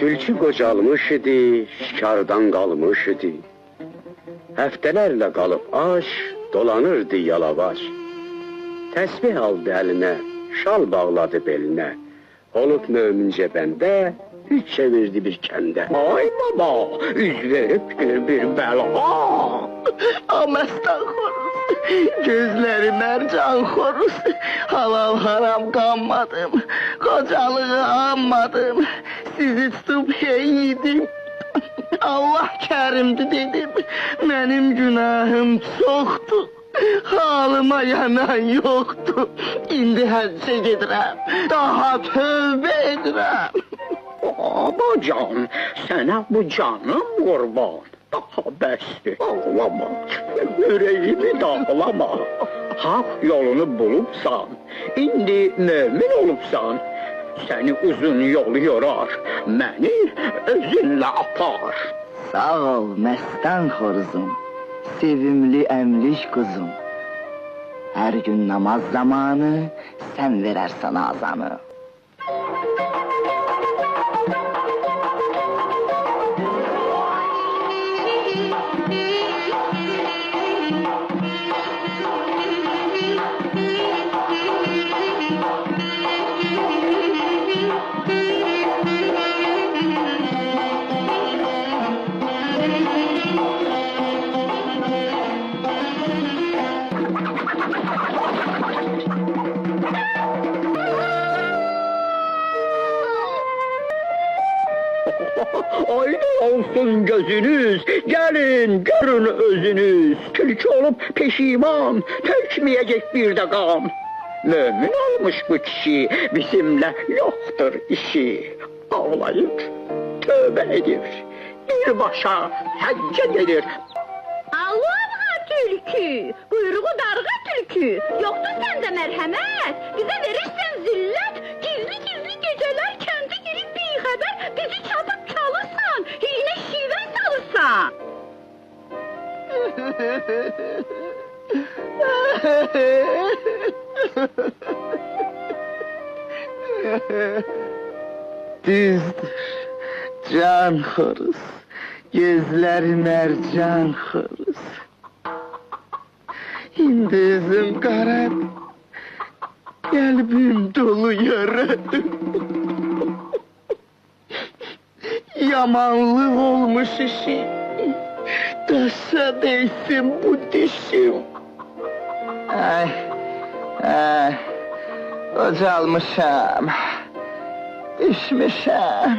Tülkü qocalmış idi, şikardan qalmış idi. Həftələrlə qalıb aş, dolanırdı yalavaş. Təsbih aldı əlinə, şal bağladı belinə. Olub mömincə bəndə, üç çevirdi bir kəndə. Ay baba, üz verib bir bəla. Aməstən xoruz, gözləri mərcan xoruz. Halal haram qanmadım, qocalığı anmadım. Sizi tutub yedim. Allah kərimdir dedim, mənim günahım çoxdur. Halıma yanan yoxdur. İndi həccə gedirəm, daha tövbə edirəm. Babacan, sənə bu canım qurban. Daha bəsdir, ağlama, ürəyimi dağlama. Haq yolunu bulubsan, indi mömin olubsan. Səni uzun yol yorar, məni özünlə apar. Sağ ol məstən xoruzum, sevimli əmlik quzum. Hər gün namaz zamanı sən verərsən azanı. Aydın olsun gözünüz, gelin görün özünüz. Tülkü olup peşiman, tökmeyecek bir de kan. Mümin olmuş bu kişi, bizimle yoktur işi. Ağlayıp tövbe edir, bir başa hacca gelir. Allah'a tülkü, kuyruğu darga tülkü. Yoktur sende merhamet, bize verirsen zillet. Gizli gizli geceler kendi girip bir haber. Bizi çatıp çalırsan, yine şive salırsan. Düzdür, can xoruz, gözləri mərcan xoruz. İndi üzüm qaradı, qəlbim dolu yaradı. Yamanlıq olmuş işim, daşa değsin bu dişim. Ay, qocalmışam, düşmüşəm.